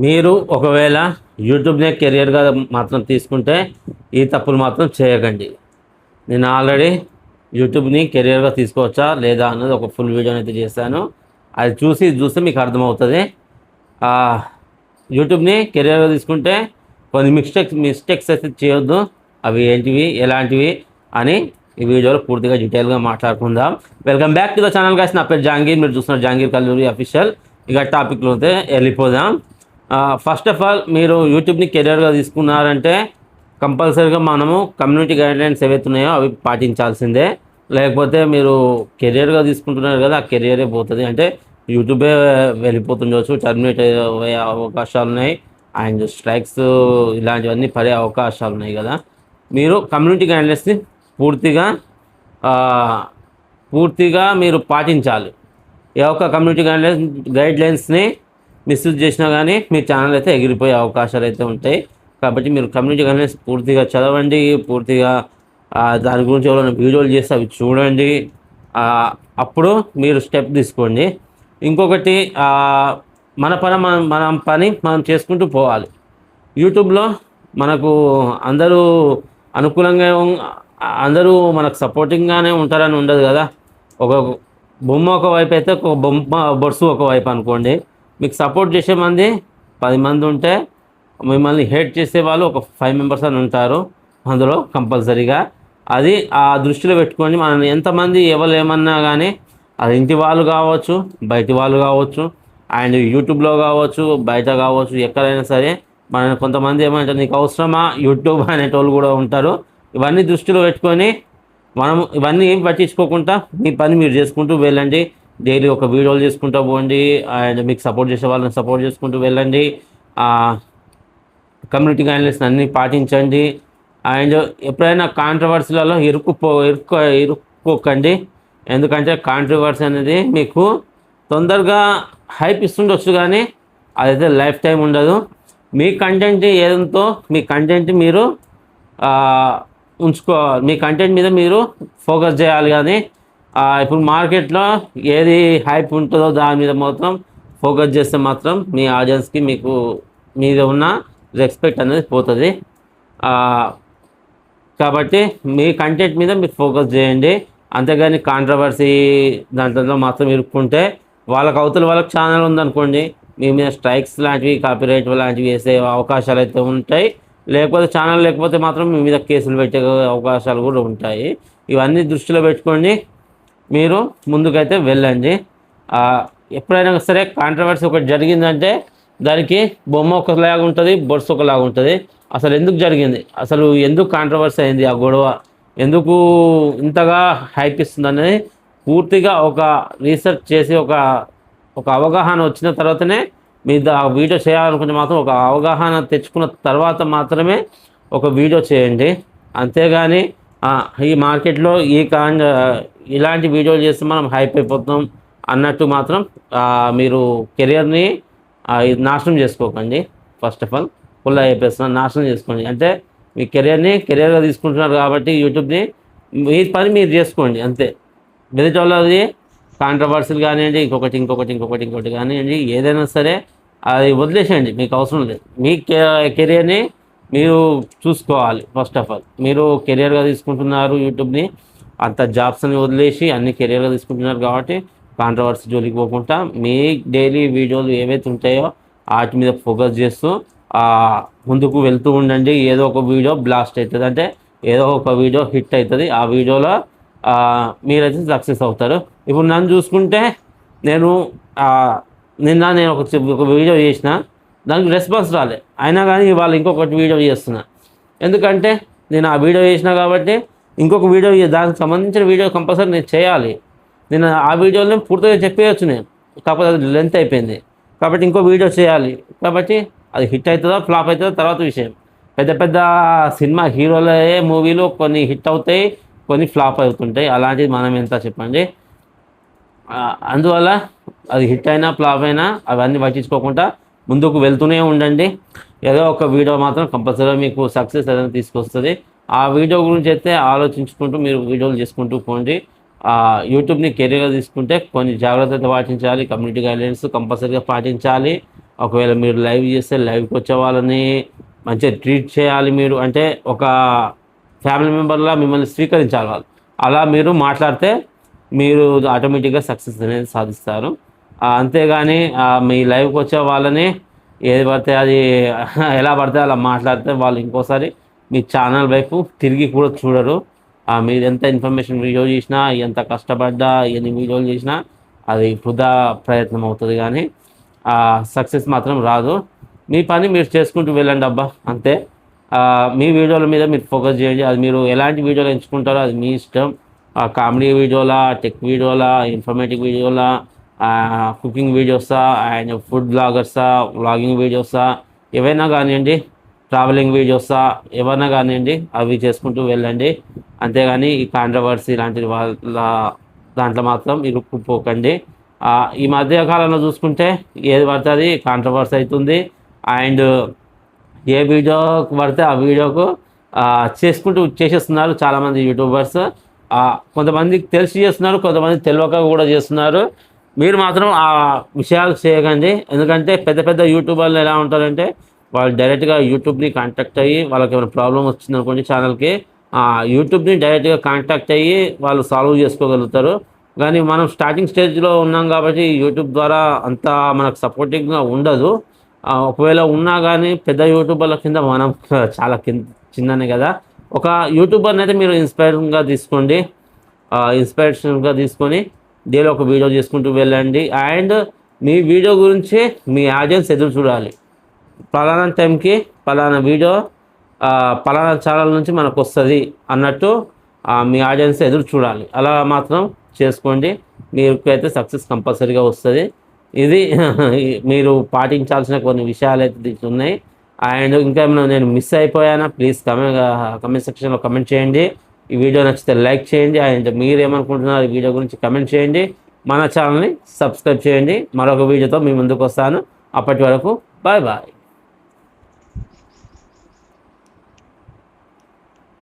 మీరు ఒకవేళ యూట్యూబ్నే కెరియర్గా మాత్రం తీసుకుంటే ఈ తప్పులు మాత్రం చేయకండి. నేను ఆల్రెడీ యూట్యూబ్ని కెరియర్గా తీసుకోవచ్చా లేదా అన్నది ఒక ఫుల్ వీడియోని అయితే చేశాను. అది చూస్తే మీకు అర్థమవుతుంది. యూట్యూబ్ని కెరియర్గా తీసుకుంటే కొన్ని మిస్టేక్స్ అయితే చేయొద్దు. అవి ఏంటివి ఎలాంటివి అని ఈ వీడియోలో పూర్తిగా డీటెయిల్గా మాట్లాడుకుందాం. Welcome back to the channel guys. నా పేరు జహాంగీర్, మీరు చూస్తున్నారు జహాంగీర్ కల్లూరి అఫీషియల్. ఇక టాపిక్లో అయితే వెళ్ళిపోదాం. ఫస్ట్ ఆఫ్ ఆల్ మీరు యూట్యూబ్ని కెరియర్గా తీసుకున్నారంటే కంపల్సరీగా మనము కమ్యూనిటీ గైడ్లైన్స్ ఏవైతే ఉన్నాయో అవి పాటించాల్సిందే. లేకపోతే మీరు కెరియర్గా తీసుకుంటున్నారు కదా, ఆ కెరియరే పోతుంది. అంటే యూట్యూబే వెళ్ళిపోతుండవచ్చు, టర్మినేట్ అయ్యే అవకాశాలు ఉన్నాయి, అండ్ స్ట్రైక్స్ ఇలాంటివన్నీ పడే అవకాశాలు ఉన్నాయి కదా. మీరు కమ్యూనిటీ గైడ్లైన్స్ని పూర్తిగా మీరు పాటించాలి. ఏ ఒక్క కమ్యూనిటీ గైడ్లైన్స్ని మిస్యూజ్ చేసినా కానీ మీ ఛానల్ అయితే ఎగిరిపోయే అవకాశాలు అయితే ఉంటాయి. కాబట్టి మీరు కమ్యూనిటీ గైడ్లైన్స్ పూర్తిగా చదవండి, పూర్తిగా దాని గురించి ఎవరైనా వీడియోలు చేస్తే అవి చూడండి, అప్పుడు మీరు స్టెప్ తీసుకోండి. ఇంకొకటి, మన పని మనం చేసుకుంటూ పోవాలి. యూట్యూబ్లో మనకు అందరూ అనుకూలంగా అందరూ మనకు సపోర్టింగ్గానే ఉంటారని ఉండదు కదా. ఒక బొమ్మ ఒకవైపు అయితే ఒక బొర్సు ఒకవైపు అనుకోండి. మీకు సపోర్ట్ చేసే మంది 10 మంది ఉంటే మిమ్మల్ని హేట్ చేసే వాళ్ళు ఒక 5 మెంబర్స్ అని ఉంటారు అందులో కంపల్సరీగా. అది ఆ దృష్టిలో పెట్టుకొని మనం ఎంతమంది ఎవరు ఏమన్నా కానీ, అది ఇంటి వాళ్ళు కావచ్చు, బయటి వాళ్ళు కావచ్చు, అండ్ యూట్యూబ్లో కావచ్చు, బయట కావచ్చు, ఎక్కడైనా సరే మన కొంతమంది ఏమంటారు, నీకు అవసరమా యూట్యూబ్ అనేటోళ్ళు కూడా ఉంటారు. ఇవన్నీ దృష్టిలో పెట్టుకొని మనం ఇవన్నీ ఏం పట్టించుకోకుండా మీ పని మీరు చేసుకుంటూ వెళ్ళండి. డైలీ ఒక వీడియోలు చేసుకుంటూ పోండి, అండ్ మీకు సపోర్ట్ చేసే వాళ్ళని సపోర్ట్ చేసుకుంటూ వెళ్ళండి. కమ్యూనిటీ గైడ్లైన్స్ అన్నీ పాటించండి. అండ్ ఎప్పుడైనా కాంట్రవర్సీలలో ఇరుక్కోకండి. ఎందుకంటే కాంట్రవర్సీ అనేది మీకు తొందరగా హైప్ ఇస్తుండొచ్చు, కానీ అదైతే లైఫ్ టైం ఉండదు. మీ కంటెంట్ ఏదంతో మీ కంటెంట్ మీరు ఉంచుకోవాలి, మీ కంటెంట్ మీద మీరు ఫోకస్ చేయాలి. కానీ ఇప్పుడు మార్కెట్లో ఏది హైప్ ఉంటుందో దాని మీద మాత్రం ఫోకస్ చేస్తే మాత్రం మీ ఆడియన్స్కి మీకు మీద ఉన్న రెస్పెక్ట్ అనేది పోతుంది. కాబట్టి మీ కంటెంట్ మీద మీరు ఫోకస్ చేయండి. అంతేగాని కాంట్రవర్సీ దాంట్లో మాత్రం ఇరుక్కుంటే వాళ్ళకి ఛానల్ ఉందనుకోండి, మీ మీద స్ట్రైక్స్ లాంటివి, కాపీరైట్ లాంటివి వేసే అవకాశాలు అయితే ఉంటాయి. లేకపోతే ఛానల్ లేకపోతే మాత్రం మీ మీద కేసులు పెట్టే అవకాశాలు కూడా ఉంటాయి. ఇవన్నీ దృష్టిలో పెట్టుకోండి, మీరు ముందుకైతే వెళ్ళండి. ఎప్పుడైనా సరే కాంట్రవర్సీ ఒకటి జరిగిందంటే దానికి బొమ్మ ఒకలాగా ఉంటుంది, బొర్స్ ఒకలాగా ఉంటుంది. అసలు ఎందుకు జరిగింది, అసలు ఎందుకు కాంట్రవర్సీ అయింది, ఆ గొడవ ఎందుకు ఇంతగా హైప్ ఇస్తుంది అనేది పూర్తిగా ఒక రీసెర్చ్ చేసి ఒక అవగాహన వచ్చిన తర్వాతనే మీరు ఆ వీడియో చేయాలనుకుంటే మాత్రం ఒక అవగాహన తెచ్చుకున్న తర్వాత మాత్రమే ఒక వీడియో చేయండి. అంతేగాని ఈ మార్కెట్లో ఇలాంటి వీడియోలు చేస్తే మనం హైప్ అయిపోతాం అన్నట్టు మాత్రం మీరు కెరియర్ని నాశనం చేసుకోకండి. ఫస్ట్ ఆఫ్ ఆల్ ఫుల్ అయిపోతున్నా నాశనం చేసుకోండి. అంటే మీ కెరియర్గా తీసుకుంటున్నారు కాబట్టి యూట్యూబ్ని మీ పని మీరు చేసుకోండి అంతే. ఎదుటి వాళ్ళది కాంట్రవర్సీలు కానివ్వండి, ఇంకొకటి కానివ్వండి, ఏదైనా సరే అది వదిలేసేయండి, మీకు అవసరం లేదు. మీ కెరియర్ని మీరు చూసుకోవాలి. ఫస్ట్ ఆఫ్ ఆల్ మీరు కెరియర్గా తీసుకుంటున్నారు యూట్యూబ్ని, అంత జాబ్స్ని వదిలేసి అన్ని కెరియర్గా తీసుకుంటున్నారు కాబట్టి కాంట్రవర్సీ జోలికి పోకుండా మీ డైలీ వీడియోలు ఏవైతే ఉంటాయో వాటి మీద ఫోకస్ చేస్తూ ముందుకు వెళ్తూ ఉండండి. ఏదో ఒక వీడియో బ్లాస్ట్ అవుతుంది, అంటే ఏదో ఒక వీడియో హిట్ అవుతుంది. ఆ వీడియోలో మీరైతే సక్సెస్ అవుతారు. ఇప్పుడు నన్ను చూసుకుంటే నేను ఒక వీడియో చేసిన, దానికి రెస్పాన్స్ రాలే, అయినా కానీ ఇవాళ ఇంకొకటి వీడియో చేస్తున్నా. ఎందుకంటే నేను ఆ వీడియో చేసిన కాబట్టి ఇంకొక వీడియో దానికి సంబంధించిన వీడియో కంపల్సరీ నేను చేయాలి. నేను ఆ వీడియోలో పూర్తిగా చెప్పేయచ్చు నేను, కాకపోతే అది లెంత్ అయిపోయింది కాబట్టి ఇంకో వీడియో చేయాలి. కాబట్టి అది హిట్ అవుతుందో ఫ్లాప్ అవుతుందో తర్వాత విషయం. పెద్ద సినిమా హీరోలే మూవీలు కొన్ని హిట్ అవుతాయి, కొన్ని ఫ్లాప్ అవుతుంటాయి. అలాంటిది మనం ఎంత చెప్పండి. అందువల్ల అది హిట్ అయినా ఫ్లాప్ అయినా అవన్నీ పట్టించుకోకుండా ముందుకు వెళ్తూనే ఉండండి. ఏదో ఒక వీడియో మాత్రం కంపల్సరీగా మీకు సక్సెస్ అనేది తీసుకొస్తుంది. ఆ వీడియో గురించి అయితే ఆలోచించుకుంటూ మీరు వీడియోలు చేసుకుంటూ పోండి. యూట్యూబ్ని కెరీర్గా తీసుకుంటే కొన్ని జాగ్రత్తలు పాటించాలి, కమ్యూనిటీ గైడ్లైన్స్ కంపల్సరీగా పాటించాలి. ఒకవేళ మీరు లైవ్ చేస్తే లైవ్కి వచ్చే వాళ్ళని మంచిగా ట్రీట్ చేయాలి. మీరు అంటే ఒక ఫ్యామిలీ మెంబర్లా మిమ్మల్ని స్వీకరించాలి వాళ్ళు. అలా మీరు మాట్లాడితే మీరు ఆటోమేటిక్గా సక్సెస్ అనేది సాధిస్తారు. అంతేగాని మీ లైవ్కి వచ్చే వాళ్ళని ఏది పడితే అది ఎలా పడితే అలా మాట్లాడితే వాళ్ళు ఇంకోసారి మీ ఛానల్ వైపు తిరిగి కూడా చూడరు. మీరు ఎంత ఇన్ఫర్మేషన్ వీడియో చేసినా, ఎంత కష్టపడ్డా, ఎన్ని వీడియోలు చేసినా అది వృధా ప్రయత్నం అవుతుంది, కానీ సక్సెస్ మాత్రం రాదు. మీ పని మీరు చేసుకుంటూ వెళ్ళండి అబ్బా, అంతే. మీ వీడియోల మీద మీరు ఫోకస్ చేయండి. అది మీరు ఎలాంటి వీడియోలు ఎంచుకుంటారో అది మీ ఇష్టం. కామెడీ వీడియోలా, టెక్ వీడియోలా, ఇన్ఫర్మేటివ్ వీడియోలా, కుకింగ్ వీడియోసా, అండ్ ఫుడ్ బ్లాగర్సా, వ్లాగింగ్ వీడియోసా, ఏవైనా కానివ్వండి, ట్రావెలింగ్ వీడియోసా, ఏవైనా కానివ్వండి, అవి చేసుకుంటూ వెళ్ళండి. అంతేగాని ఈ కాంట్రవర్సీ లాంటి వాళ్ళ దాంట్లో మాత్రం ఇరుక్కుపోకండి. ఈ మధ్య కాలంలో చూసుకుంటే ఏది పడితే అది కాంట్రవర్సీ అవుతుంది. అండ్ ఏ వీడియోకి పడితే ఆ వీడియోకు చేసేస్తున్నారు చాలామంది యూట్యూబర్స్. కొంతమందికి తెలిసి చేస్తున్నారు, కొంతమంది తెలియక కూడా చేస్తున్నారు. మీరు మాత్రం ఆ విషయాలు చేయకండి. ఎందుకంటే పెద్ద పెద్ద యూట్యూబర్లు ఎలా ఉంటారంటే వాళ్ళు డైరెక్ట్గా యూట్యూబ్ని కాంటాక్ట్ అయ్యి, వాళ్ళకి ఏమైనా ప్రాబ్లం వచ్చిందనుకోండి ఛానల్కి, యూట్యూబ్ని డైరెక్ట్గా కాంటాక్ట్ అయ్యి వాళ్ళు సాల్వ్ చేసుకోగలుగుతారు. కానీ మనం స్టార్టింగ్ స్టేజ్లో ఉన్నాం కాబట్టి యూట్యూబ్ ద్వారా అంత మనకు సపోర్టింగ్గా ఉండదు. ఒకవేళ ఉన్నా కానీ పెద్ద యూట్యూబర్ల కింద మనం చాలా చిన్ననే కదా. ఒక యూట్యూబర్ని అయితే మీరు ఇన్స్పిరేషన్గా తీసుకొని డైలీ ఒక వీడియో చేసుకుంటూ వెళ్ళండి. అండ్ మీ వీడియో గురించి మీ ఆడియన్స్ ఎదురు చూడాలి. పలానా టైంకి పలానా వీడియో పలానా ఛానల్ నుంచి మనకు వస్తుంది అన్నట్టు మీ ఆడియన్స్ ఎదురు చూడాలి. అలా మాత్రం చేసుకోండి, మీకైతే సక్సెస్ కంపల్సరీగా వస్తుంది. ఇది మీరు పాటించాల్సిన కొన్ని విషయాలు అయితే దీంట్లో ఉన్నాయి. అండ్ ఇంకా ఏమైనా నేను మిస్ అయిపోయానా, ప్లీజ్ కమెంట్ సెక్షన్లో కమెంట్ చేయండి. ఈ వీడియో నచ్చితే లైక్ చేయండి. అండ్ మీరు ఏమనుకుంటున్నారు ఈ వీడియో గురించి కమెంట్ చేయండి. మన ఛానల్ని సబ్స్క్రైబ్ చేయండి. మరొక వీడియోతో మీ ముందుకు వస్తాను. అప్పటి వరకు బాయ్ బాయ్.